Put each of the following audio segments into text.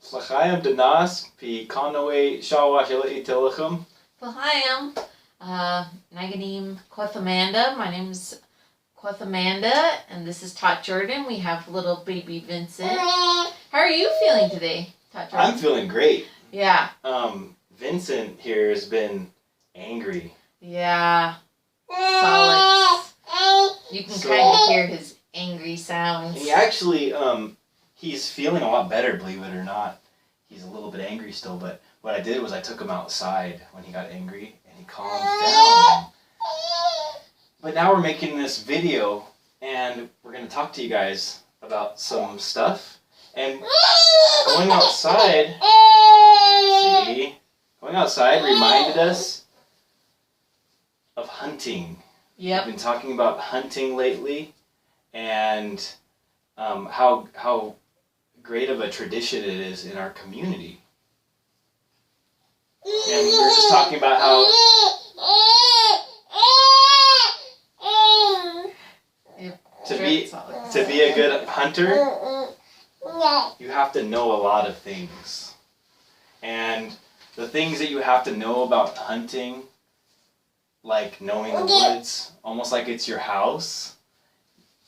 Slachayim Danas, Pi Konoe Shawashila Itilachum. Slachayim. Naganim Amanda. My name's Amanda, and this is Tot Jordan. We have little baby Vincent. How are you feeling today, Tot Jordan? I'm feeling great. Yeah. Vincent here has been angry. Yeah. Solids. You can kind of hear his angry sounds. And he actually, he's feeling a lot better, believe it or not. He's a little bit angry still, but what I did was I took him outside when he got angry, and he calmed down. But now we're making this video, and we're going to talk to you guys about some stuff. And going outside, going outside reminded us of hunting. Yep. We've been talking about hunting lately, and how great of a tradition it is in our community. And we're just talking about how to be a good hunter, you have to know a lot of things. And the things that you have to know about hunting, like knowing the woods, almost like it's your house.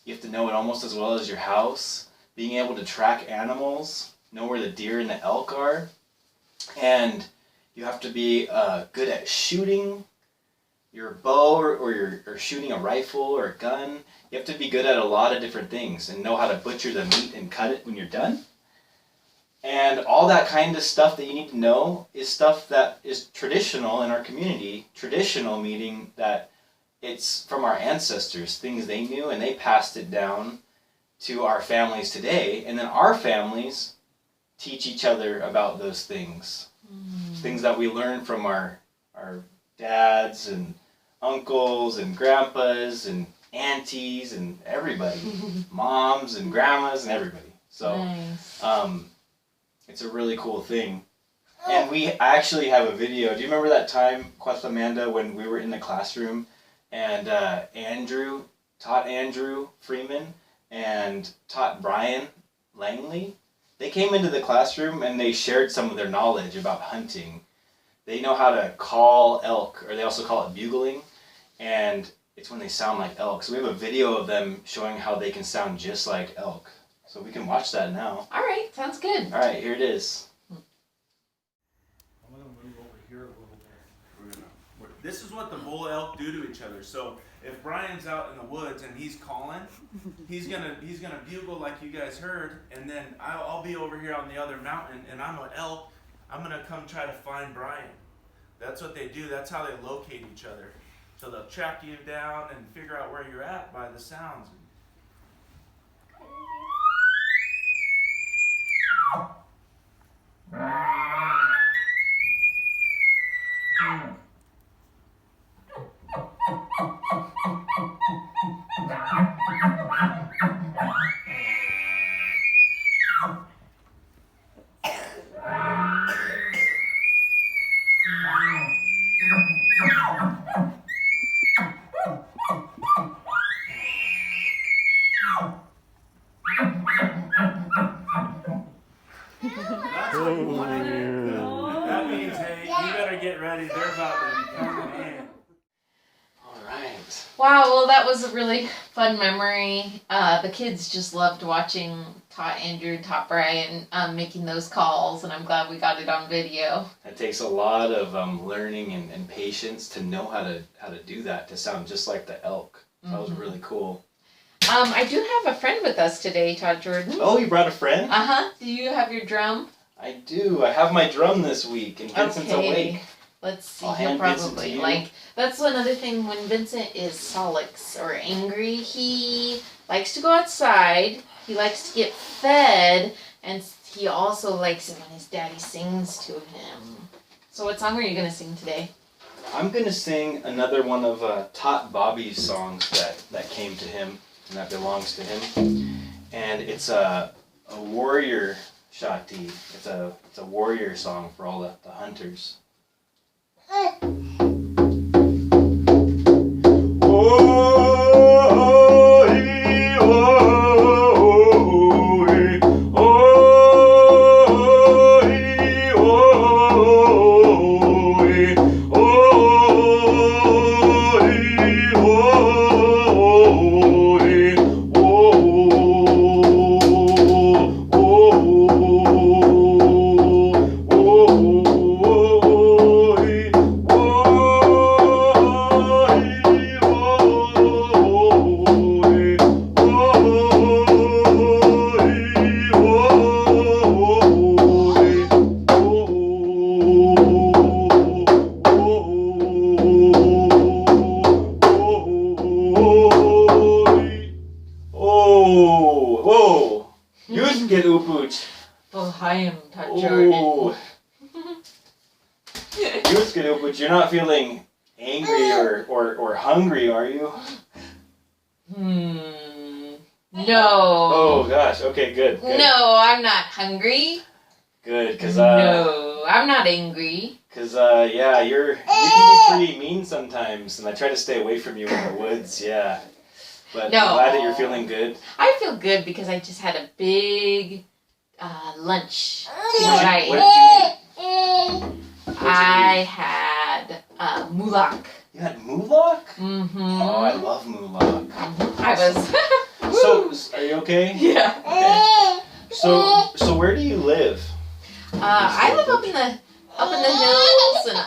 You have to know it almost as well as your house. Being able to track animals, know where the deer and the elk are. And you have to be good at shooting your bow or shooting a rifle or a gun. You have to be good at a lot of different things and know how to butcher the meat and cut it when you're done. And all that kind of stuff that you need to know is stuff that is traditional in our community. Traditional meaning that it's from our ancestors, things they knew, and they passed it down to our families today. And then our families teach each other about those things. Things that we learn from our dads and uncles and grandpas and aunties and everybody. Moms and grandmas and everybody. So nice. It's a really cool thing. And we actually have a video. Do you remember that time, Amanda, when we were in the classroom and Andrew Freeman and taught Brian Langley? They came into the classroom and they shared some of their knowledge about hunting. They know how to call elk, or they also call it bugling, and it's when they sound like elk. So we have a video of them showing how they can sound just like elk. So we can watch that now. All right, sounds good. All right, here it is. I'm going to move over here a little bit. This is what the bull elk do to each other. So if Brian's out in the woods and he's calling, he's gonna bugle like you guys heard, and then I'll be over here on the other mountain, and I'm an elk. I'm gonna come try to find Brian. That's what they do. That's how they locate each other. So they'll track you down and figure out where you're at by the sounds. That means, hey, you better get ready. They're about to be coming in. All right. Wow, well, that was a really fun memory. The kids just loved watching Tot Andrew and Tot Brian making those calls, and I'm glad we got it on video. It takes a lot of learning and patience to know how to do that, to sound just like the elk. So that was really cool. I do have a friend with us today, Tot Jordan. Oh, you brought a friend? Uh-huh. Do you have your drum? I do. I have my drum this week, and Vincent's awake. Let's see. I'll He'll hand Vincent probably to you. like. That's another thing. When Vincent is solix or angry, he likes to go outside. He likes to get fed, and he also likes it when his daddy sings to him. So, what song are you gonna sing today? I'm gonna sing another one of Tot Bobby's songs that came to him and that belongs to him, and it's a warrior shati. It's a warrior song for all the hunters. Oh, I am Jordan. Ooh. You Skidoo, but you're not feeling angry or hungry, are you? No. Oh gosh. Okay. Good. No, I'm not hungry. Good. Cause no, I'm not angry. Cause yeah, you can be pretty mean sometimes, and I try to stay away from you in the woods. Yeah. But No. I'm glad that you're feeling good. I feel good because I just had a big lunch What tonight. did you eat? I had mulak. You had mulak? Mm-hmm. Oh, I love mulak. I was. So, are you okay? Yeah. Okay. So where do you live? I live up in the hills and.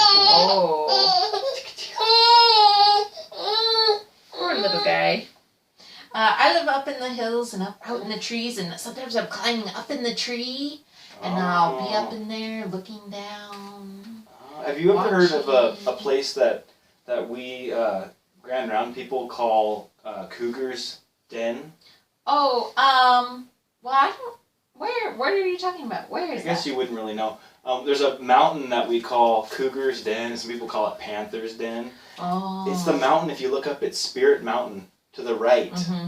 Oh. Poor little guy. I live up in the hills and out in the trees, and sometimes I'm climbing up in the tree, and I'll be up in there looking down. Have you ever heard of a place that we Grand Ronde people call Cougar's Den? Oh, well, I don't. What are you talking about? Where is that? I guess you wouldn't really know. There's a mountain that we call Cougar's Den. Some people call it Panther's Den. Oh. It's the mountain. If you look up, it's Spirit Mountain to the right. Mm-hmm.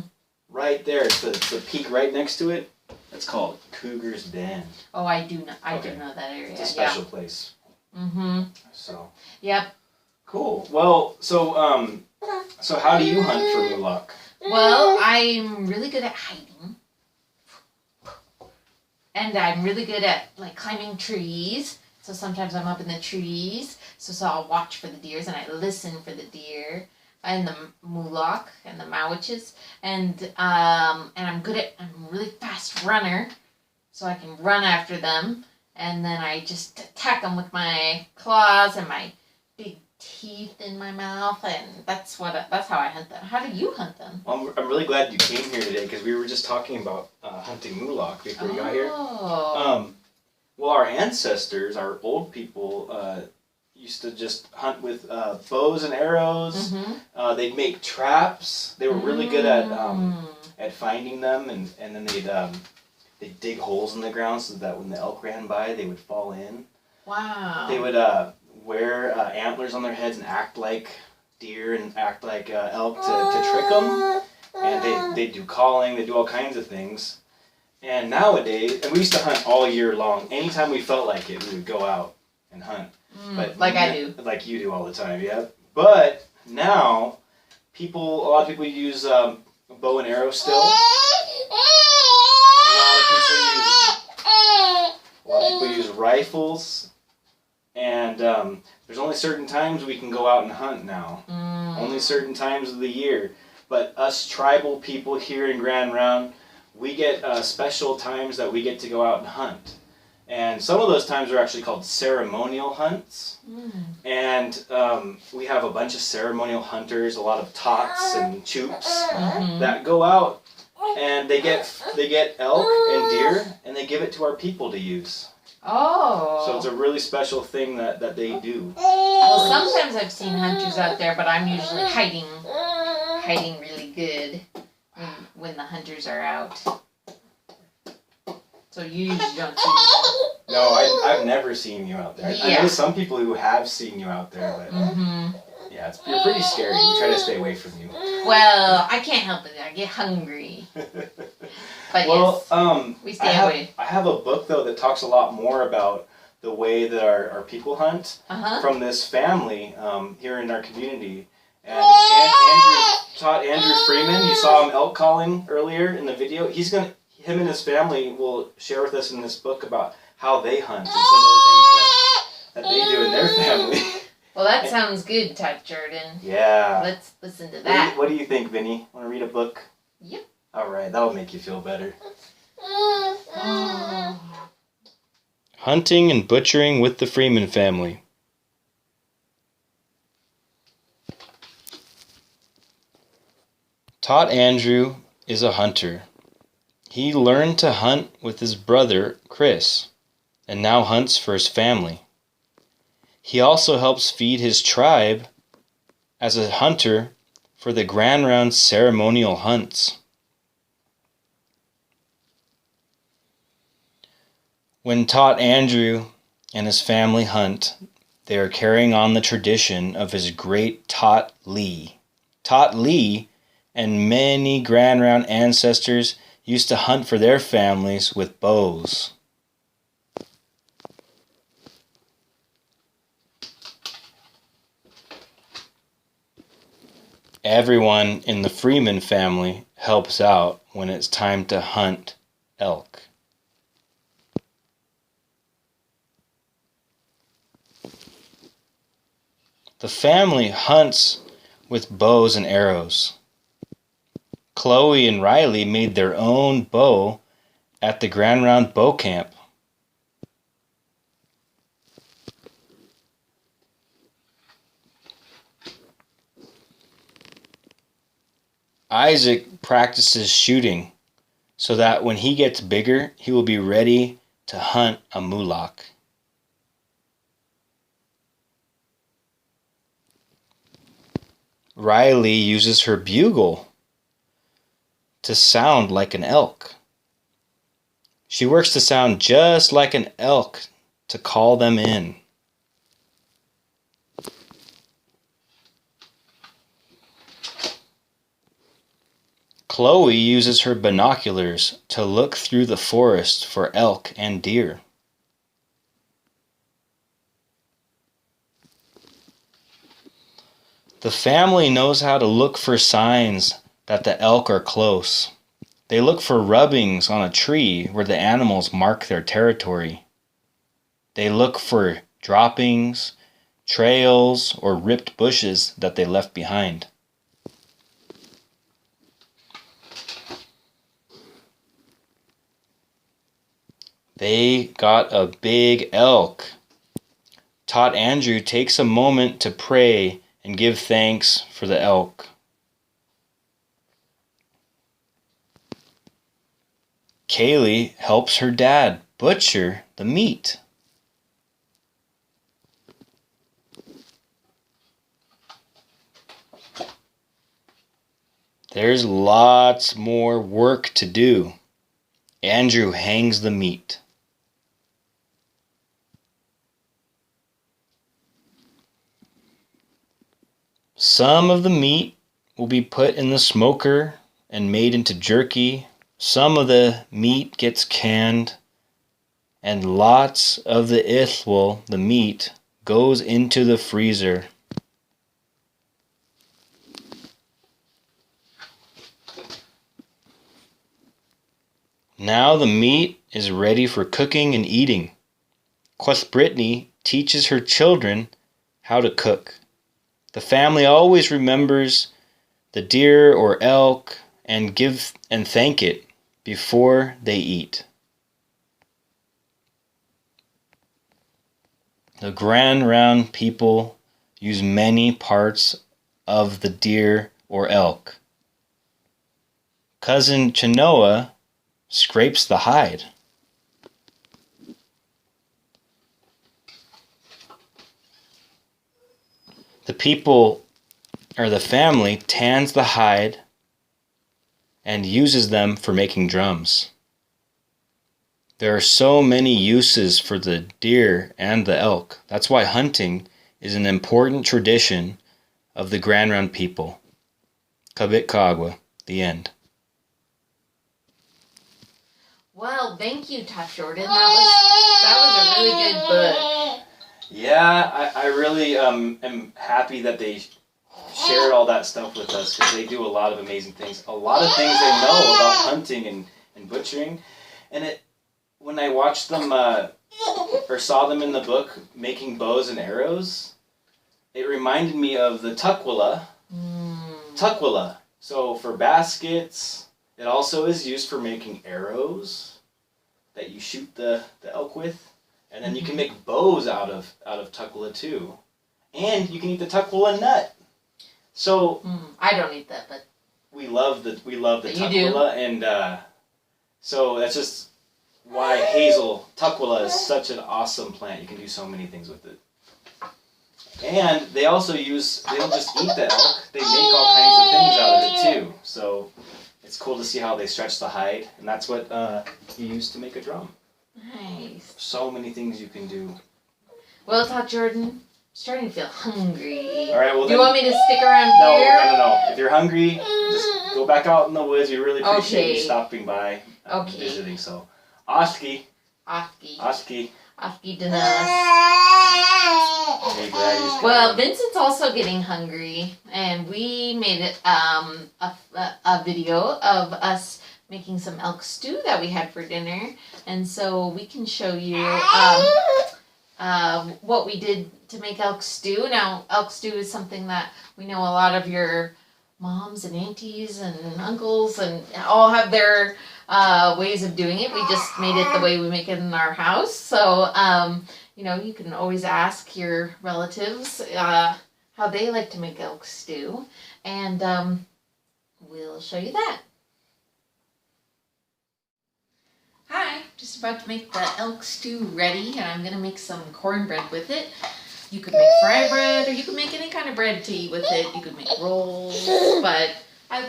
Right there. It's the peak right next to it. It's called Cougar's Den. Oh, I do know. I Okay. do know that area. It's a special place. Mm-hmm. So. Yep. Cool. Well, so how do you hunt for mulak? Well, I'm really good at hiding. And I'm really good at like climbing trees. So sometimes I'm up in the trees. So I'll watch for the deers and I listen for the deer and the mulak and the mowitches. And I'm a really fast runner. So I can run after them. And then I just attack them with my claws and my big teeth in my mouth, and that's how I hunt them. How do you hunt them? Well, I'm really glad you came here today because we were just talking about hunting mulak before you got here. Well, our ancestors, our old people, used to just hunt with bows and arrows. Mm-hmm. They'd make traps. They were really good at finding them, and then they'd dig holes in the ground so that when the elk ran by, they would fall in. Wow. They would wear antlers on their heads and act like deer and act like elk to trick them. And they do calling, they do all kinds of things. And nowadays, and we used to hunt all year long. Anytime we felt like it, we would go out and hunt. But like I do. Like you do all the time, yeah. But now, a lot of people use a bow and arrow still. A lot of people use rifles. And there's only certain times we can go out and hunt now. Only certain times of the year. But us tribal people here in Grand Ronde, we get special times that we get to go out and hunt. And some of those times are actually called ceremonial hunts. And we have a bunch of ceremonial hunters, a lot of tots and choops that go out and they get elk and deer and they give it to our people to use. Oh. So it's a really special thing that they do. Well, sometimes I've seen hunters out there, but I'm usually hiding really good when the hunters are out. So you usually don't see me. No, I've never seen you out there. I know some people who have seen you out there, but yeah, you're pretty scary. We try to stay away from you. Well, I can't help it. I get hungry. But well, yes, we stay away. I have a book, though, that talks a lot more about the way that our people hunt from this family here in our community. And it's Andrew Freeman. You saw him elk calling earlier in the video. Him and his family will share with us in this book about how they hunt and some of the things that they do in their family. Well, that sounds good, Todd Jordan. Yeah. Let's listen to that. What do you think, Vinny? Want to read a book? Yep. All right, that'll make you feel better. Hunting and butchering with the Freeman family. Todd Andrew is a hunter. He learned to hunt with his brother, Chris, and now hunts for his family. He also helps feed his tribe as a hunter for the Grand Ronde ceremonial hunts. When Tot Andrew and his family hunt, they are carrying on the tradition of his great Tot Lee. Tot Lee and many Grand Ronde ancestors used to hunt for their families with bows. Everyone in the Freeman family helps out when it's time to hunt elk. The family hunts with bows and arrows. Chloe and Riley made their own bow at the Grand Ronde Bow Camp. Isaac practices shooting so that when he gets bigger, he will be ready to hunt a mulak. Riley uses her bugle to sound like an elk. She works to sound just like an elk to call them in. Chloe uses her binoculars to look through the forest for elk and deer. The family knows how to look for signs that the elk are close. They look for rubbings on a tree where the animals mark their territory. They look for droppings, trails, or ripped bushes that they left behind. They got a big elk. Tot Andrew takes a moment to pray and give thanks for the elk. Kaylee helps her dad butcher the meat. There's lots more work to do. Andrew hangs the meat. Some of the meat will be put in the smoker and made into jerky. Some of the meat gets canned, and lots of the ithwal, the meat, goes into the freezer. Now the meat is ready for cooking and eating. Quoth Brittany teaches her children how to cook. The family always remembers the deer or elk and give and thank it before they eat. The Grand Ronde people use many parts of the deer or elk. Cousin Chenoa scrapes the hide. The people, or the family, tans the hide and uses them for making drums. There are so many uses for the deer and the elk. That's why hunting is an important tradition of the Grand Ronde people. Kabit Kagwa, the end. Well, thank you, Todd Jordan. That was a really good book. Yeah, I really am happy that they shared all that stuff with us because they do a lot of amazing things. A lot of things they know about hunting and butchering. And when I watched them or saw them in the book making bows and arrows, it reminded me of the tukwila. Tukwila. So for baskets, it also is used for making arrows that you shoot the elk with. And then you can make bows out of tukwila too. And you can eat the tukwila nut. So I don't eat that, but we love the tukwila, and so that's just why tukwila is such an awesome plant. You can do so many things with it. And they don't just eat the elk, they make all kinds of things out of it too. So it's cool to see how they stretch the hide, and that's what you use to make a drum. Nice. So many things you can do. Well, Todd Jordan, I'm starting to feel hungry. All right, well do you want me to stick around here? No. If you're hungry, just go back out in the woods. We really appreciate you stopping by, visiting. So, Oski. Oski Dennis. Well, Vincent's also getting hungry, and we made a video of us making some elk stew that we had for dinner, and so we can show you what we did to make elk stew. Now, elk stew is something that we know a lot of your moms and aunties and uncles and all have their ways of doing it. We just made it the way we make it in our house. So, you can always ask your relatives how they like to make elk stew, and we'll show you that. Hi, just about to make the elk stew ready, and I'm going to make some cornbread with it. You could make fry bread, or you could make any kind of bread to eat with it. You could make rolls, but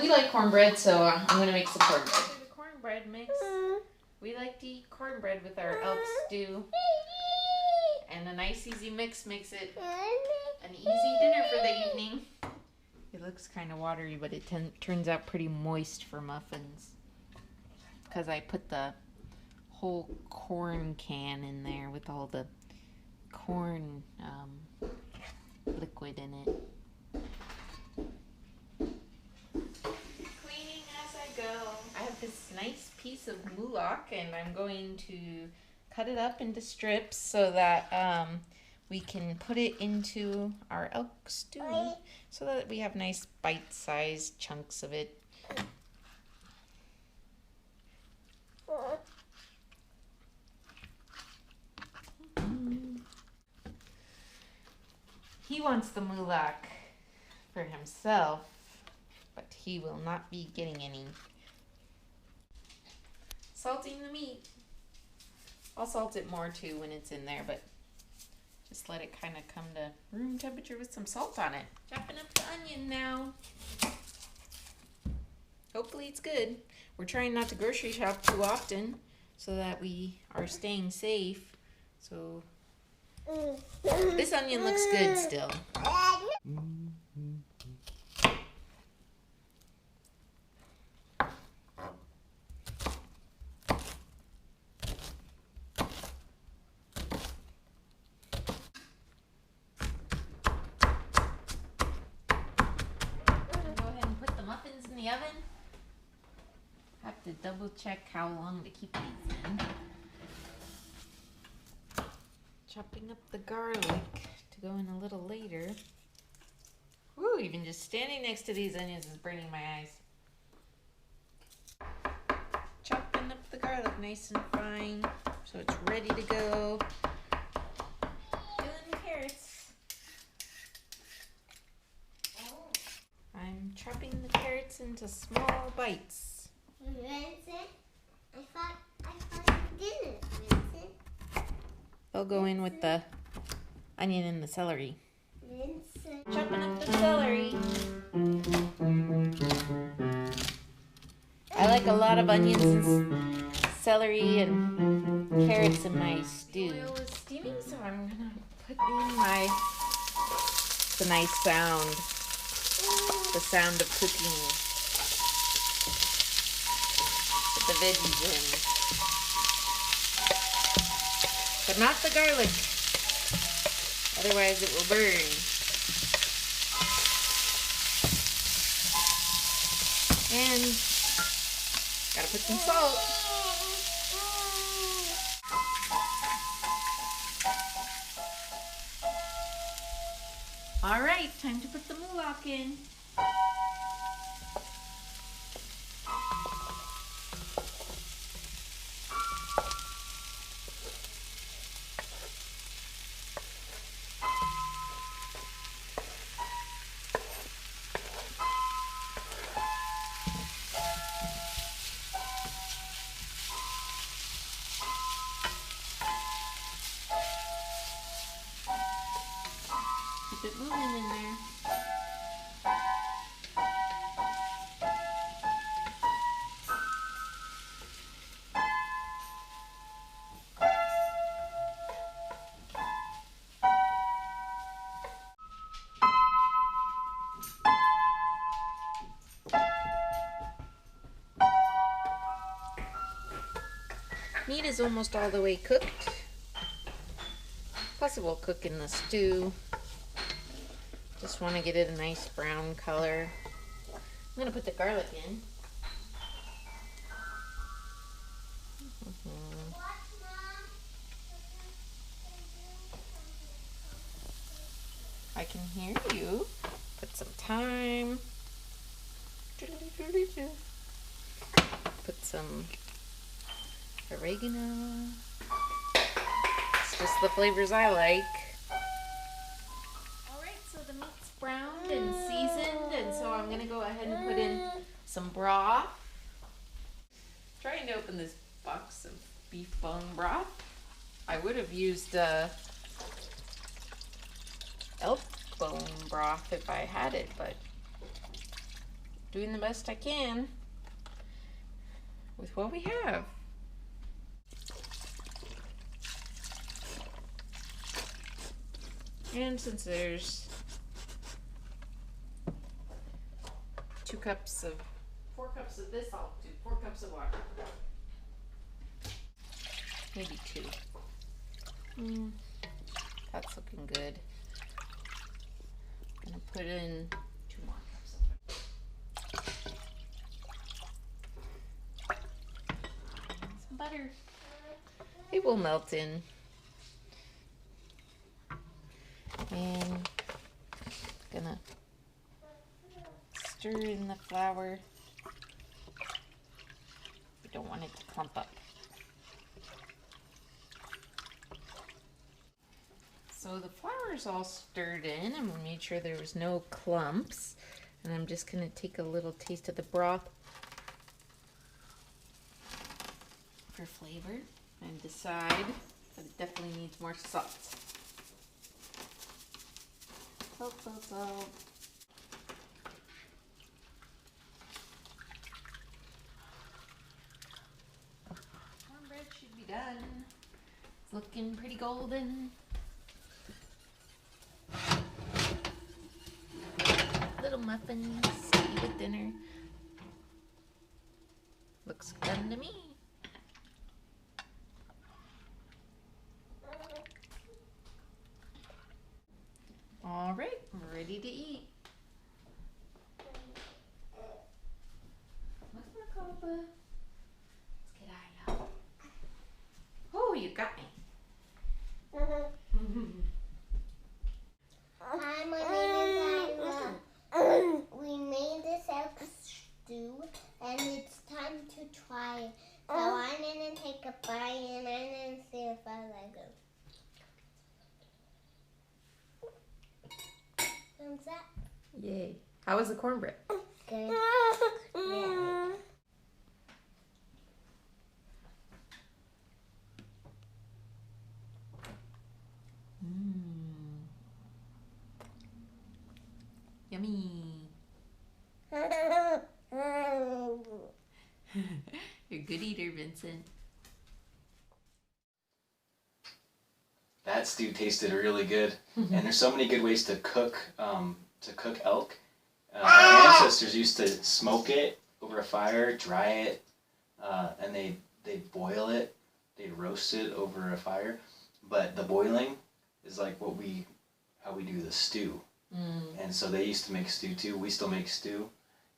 we like cornbread, so I'm going to make some cornbread. The cornbread mix. We like to eat cornbread with our elk stew, and a nice easy mix makes it an easy dinner for the evening. It looks kind of watery, but it turns out pretty moist for muffins, because I put the whole corn can in there with all the corn liquid in it. Cleaning as I go. I have this nice piece of mulak, and I'm going to cut it up into strips so that we can put it into our elk stew so that we have nice bite-sized chunks of it. He wants the mulak for himself, but he will not be getting any. Salting the meat. I'll salt it more too when it's in there, but just let it kind of come to room temperature with some salt on it. Chopping up the onion now. Hopefully it's good. We're trying not to grocery shop too often so that we are staying safe. So this onion looks good still. The oven. Have to double check how long to keep these in. Chopping up the garlic to go in a little later. Woo, even just standing next to these onions is burning my eyes. Chopping up the garlic nice and fine so it's ready to go. Peeling the carrots. I'm chopping the carrots into small bites. Vincent, I thought you didn't, Vincent. They'll go in with the onion and the celery. Vincent. Chopping up the celery. I like a lot of onions and celery and carrots in my stew. The oil is steaming, so I'm gonna put in the nice sound. The sound of cooking. Put the veggies in. But not the garlic. Otherwise it will burn. And gotta put some salt. All right, time to put the mulak in. Keep it moving in there. Meat is almost all the way cooked. Plus it will cook in the stew. Just want to get it a nice brown color. I'm going to put the garlic in. I can hear you. Put some thyme. Put some oregano. It's just the flavors I like. Alright, so the meat's browned and seasoned, and so I'm going to go ahead and put in some broth. Trying to open this box of beef bone broth. I would have used elk bone broth if I had it, but doing the best I can with what we have. And since there's 4 cups of this, I'll do 4 cups of water. Maybe 2. That's looking good. I'm gonna put in 2 more cups of it. Some butter. It will melt in. And gonna stir in the flour. We don't want it to clump up. So the flour is all stirred in, and we made sure there was no clumps. And I'm just gonna take a little taste of the broth for flavor and decide that it definitely needs more salt. Salt. Cornbread should be done. It's looking pretty golden. Little muffins to eat with dinner. Looks fun to me. All right, we're ready to eat. What's my Copa? Let's get Isla. Oh, you got me. Hi, my name is Isla. We made this elk stew, and it's time to try it. So I'm gonna take a bite, and I'm gonna see if I like it. What's that? Yay. How was the cornbread? Good. Yeah. Yummy. You're a good eater, Vincent. That stew tasted really good, and there's so many good ways to cook elk. Our ancestors used to smoke it over a fire, dry it, and they'd boil it. They'd roast it over a fire. But the boiling is like how we do the stew. And so they used to make stew too. We still make stew,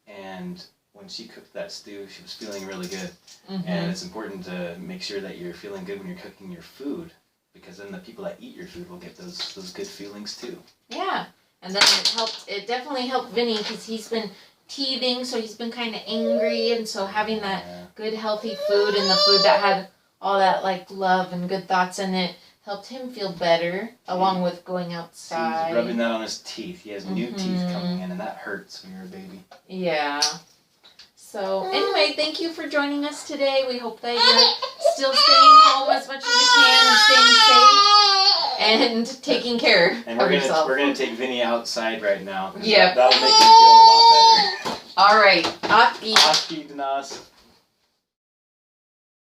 and when she cooked that stew, she was feeling really good. And it's important to make sure that you're feeling good when you're cooking your food, because then the people that eat your food will get those good feelings too. Yeah, and then it definitely helped Vinny, because he's been teething, so he's been kind of angry, and so having that good healthy food, and the food that had all that like love and good thoughts in it, helped him feel better, along with going outside. He's rubbing that on his teeth. He has new teeth coming in, and that hurts when you're a baby. Yeah. So anyway, thank you for joining us today. We hope that you're still staying home as much as you can, and staying safe, and taking care of yourself. We're gonna take Vinny outside right now. Yep. That'll make him feel a lot better. All right. Aki. Aki Dnas.